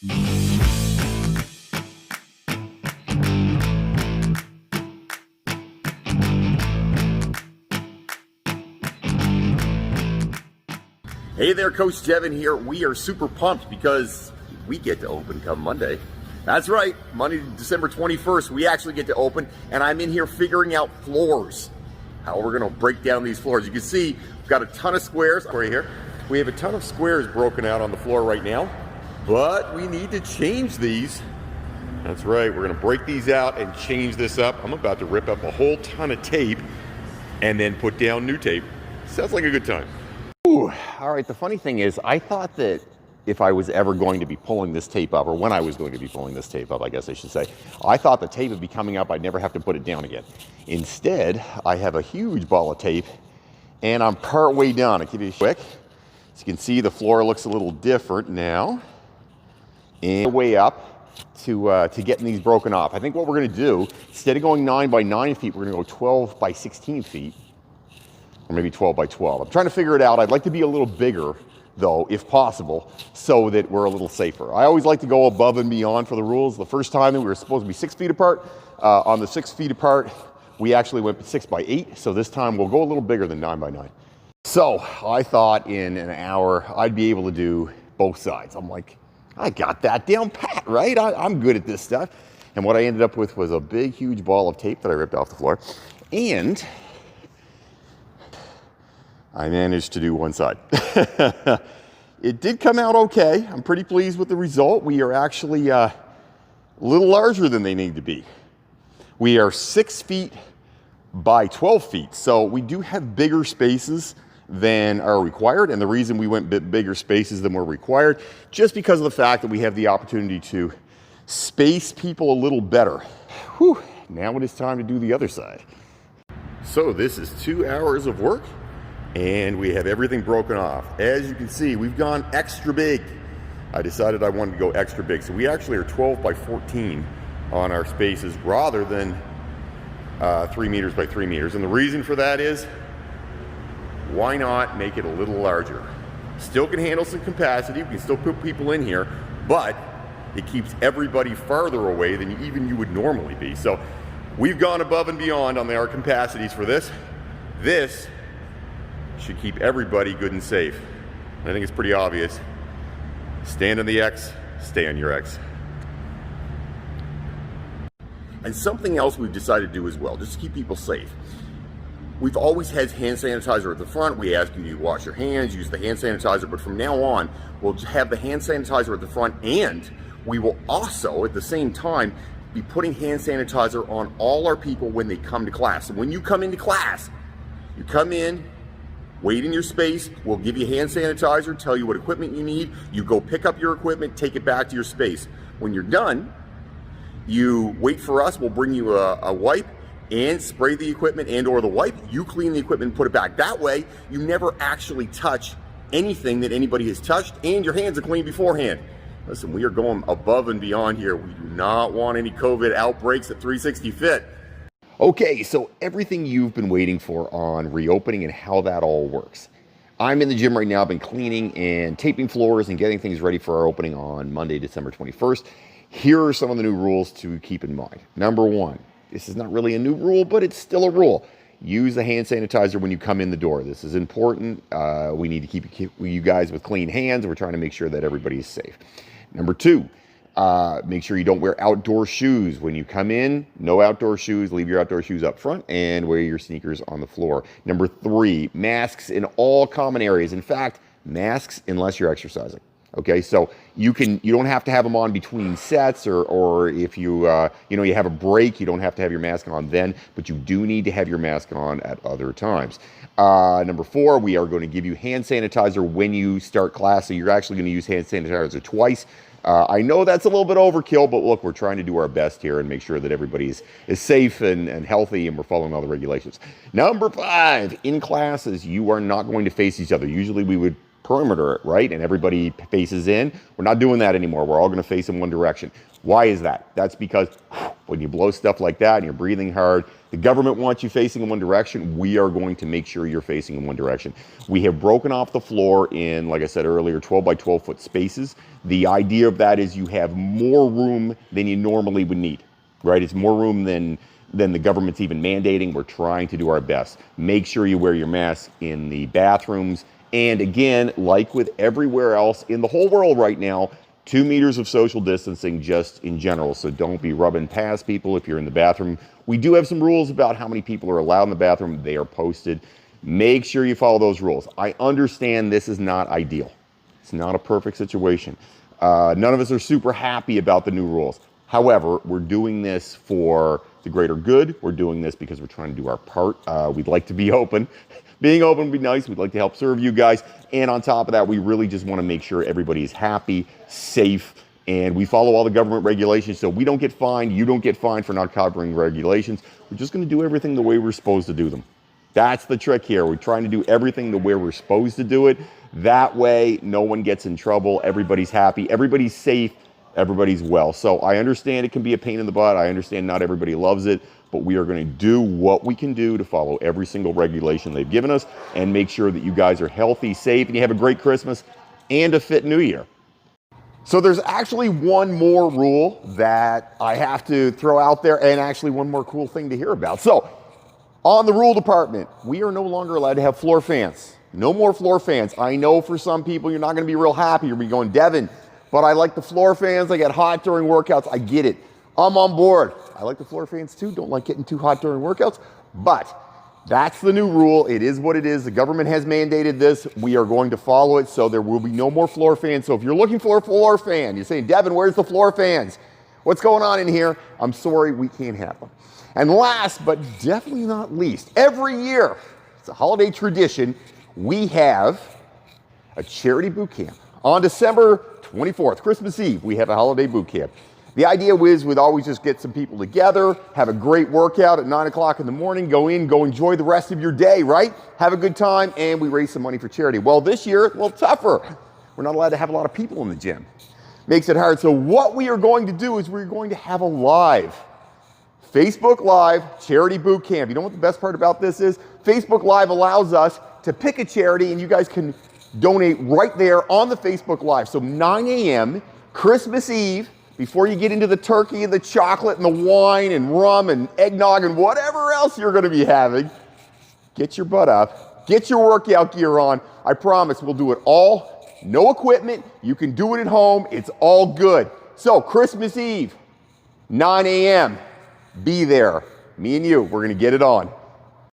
Hey there, Coach Devin here. We are super pumped because we get to open come Monday. That's right, Monday, December 21st, we actually get to open, and I'm in here figuring out floors. How we're gonna break down these floors. You can see, we've got a ton of squares right here. We have a ton of squares broken out on the floor right now, but we need to change these. That's right, we're gonna break these out and change this up. I'm about to rip up a whole ton of tape and then put down new tape. Sounds like a good time. Ooh, all right, the funny thing is, I thought that if I was ever going to be pulling this tape up, or when I was going to be pulling this tape up, I guess I should say, I thought the tape would be coming up, I'd never have to put it down again. Instead, I have a huge ball of tape, and I'm part way done. I'll give you a quick. As you can see, the floor looks a little different now. And way up to getting these broken off. I think what we're gonna do, instead of going 9 by 9 feet, we're gonna go 12 by 16 feet. Or maybe 12 by 12. I'm trying to figure it out. I'd like to be a little bigger, though, if possible, so that we're a little safer. I always like to go above and beyond for the rules. The first time that we were supposed to be 6 feet apart, on the 6 feet apart, we actually went 6 by 8. So this time we'll go a little bigger than 9 by 9. So I thought in an hour I'd be able to do both sides. I'm like, I got that down pat, right? I'm good at this stuff. And what I ended up with was a big, huge ball of tape that I ripped off the floor. And I managed to do one side. It did come out okay. I'm pretty pleased with the result. We are actually a little larger than they need to be. We are 6 feet by 12 feet. So we do have bigger spaces than are required. And the reason we went bigger spaces than were required, just because of the fact that we have the opportunity to space people a little better. Whew, now it is time to do the other side. So this is 2 hours of work, and we have everything broken off. As you can see, we've gone extra big. I decided I wanted to go extra big. So we actually are 12 by 14 on our spaces rather than 3 meters by 3 meters. And the reason for that is, why not make it a little larger? Still can handle some capacity, we can still put people in here, but it keeps everybody farther away than even you would normally be. So we've gone above and beyond on our capacities for this. This should keep everybody good and safe. And I think it's pretty obvious. Stand on the X, stay on your X. And something else we've decided to do as well, just to keep people safe. We've always had hand sanitizer at the front. We ask you to wash your hands, use the hand sanitizer, but from now on, we'll have the hand sanitizer at the front, and we will also, at the same time, be putting hand sanitizer on all our people when they come to class. So when you come into class, you come in, wait in your space, we'll give you hand sanitizer, tell you what equipment you need, you go pick up your equipment, take it back to your space. When you're done, you wait for us, we'll bring you a wipe and spray the equipment and or the wipe, you clean the equipment and put it back. That way, you never actually touch anything that anybody has touched, and your hands are clean beforehand. Listen, we are going above and beyond here. We do not want any COVID outbreaks at 360 Fit. Okay, so everything you've been waiting for on reopening and how that all works. I'm in the gym right now. I've been cleaning and taping floors and getting things ready for our opening on Monday, December 21st. Here are some of the new rules to keep in mind. Number one, this is not really a new rule, but it's still a rule. Use the hand sanitizer when you come in the door. This is important. We need to keep you guys with clean hands. We're trying to make sure that everybody is safe. Number two, make sure you don't wear outdoor shoes. When you come in, no outdoor shoes. Leave your outdoor shoes up front and wear your sneakers on the floor. Number three, masks in all common areas. In fact, masks unless you're exercising. Okay, so you don't have to have them on between sets, or if you you have a break, you don't have to have your mask on then, but you do need to have your mask on at other times. Number four, we are going to give you hand sanitizer when you start class, so you're actually going to use hand sanitizer twice. I know that's a little bit overkill, but look, we're trying to do our best here and make sure that everybody is safe and healthy, and we're following all the regulations. Number five, in classes, you are not going to face each other. Usually we would perimeter it, right? And everybody faces in. We're not doing that anymore. We're all going to face in one direction. Why is that? That's because When you blow stuff like that and you're breathing hard, the government wants you facing in one direction. We are going to make sure you're facing in one direction. We have broken off the floor in, like I said earlier, 12 by 12 foot spaces. The idea of that is you have more room than you normally would need, right? It's more room than the government's even mandating. We're trying to do our best. Make sure you wear your mask in the bathrooms. And again, like with everywhere else in the whole world right now, 2 meters of social distancing just in general. So don't be rubbing past people if you're in the bathroom. We do have some rules about how many people are allowed in the bathroom. They are posted. Make sure you follow those rules. I understand this is not ideal. It's not a perfect situation. None of us are super happy about the new rules. However, we're doing this for the greater good. We're doing this because we're trying to do our part. We'd like to be open. Being open would be nice. We'd like to help serve you guys. And on top of that, we really just want to make sure everybody is happy, safe, and we follow all the government regulations so we don't get fined. You don't get fined for not covering regulations. We're just going to do everything the way we're supposed to do them. That's the trick here. We're trying to do everything the way we're supposed to do it. That way, no one gets in trouble. Everybody's happy. Everybody's safe. Everybody's well. So I understand it can be a pain in the butt. I understand not everybody loves it, but we are going to do what we can do to follow every single regulation they've given us and make sure that you guys are healthy, safe, and you have a great Christmas and a fit New Year. So there's actually one more rule that I have to throw out there, and actually one more cool thing to hear about. So on the rule department, we are no longer allowed to have floor fans. No more floor fans. I know for some people you're not going to be real happy. You're going to be going, Devin, but I like the floor fans. I get hot during workouts. I get it. I'm on board. I like the floor fans too. Don't like getting too hot during workouts. But that's the new rule. It is what it is. The government has mandated this. We are going to follow it. So there will be no more floor fans. So if you're looking for a floor fan, you're saying, Devin, where's the floor fans? What's going on in here? I'm sorry, we can't have them. And last, but definitely not least, every year, it's a holiday tradition, we have a charity boot camp. On December 24th, Christmas Eve, we have a holiday boot camp. The idea was we'd always just get some people together, have a great workout at 9 o'clock in the morning, go enjoy the rest of your day, right? Have a good time, and we raise some money for charity. Well, this year, it's a little tougher. We're not allowed to have a lot of people in the gym. Makes it hard. So what we are going to do is we're going to have a live Facebook Live charity boot camp. You know what the best part about this is? Facebook Live allows us to pick a charity, and you guys can donate right there on the Facebook Live. So 9 a.m., Christmas Eve, before you get into the turkey and the chocolate and the wine and rum and eggnog and whatever else you're going to be having, get your butt up, get your workout gear on. I promise we'll do it all. No equipment. You can do it at home. It's all good. So Christmas Eve, 9 a.m., be there. Me and you, we're going to get it on.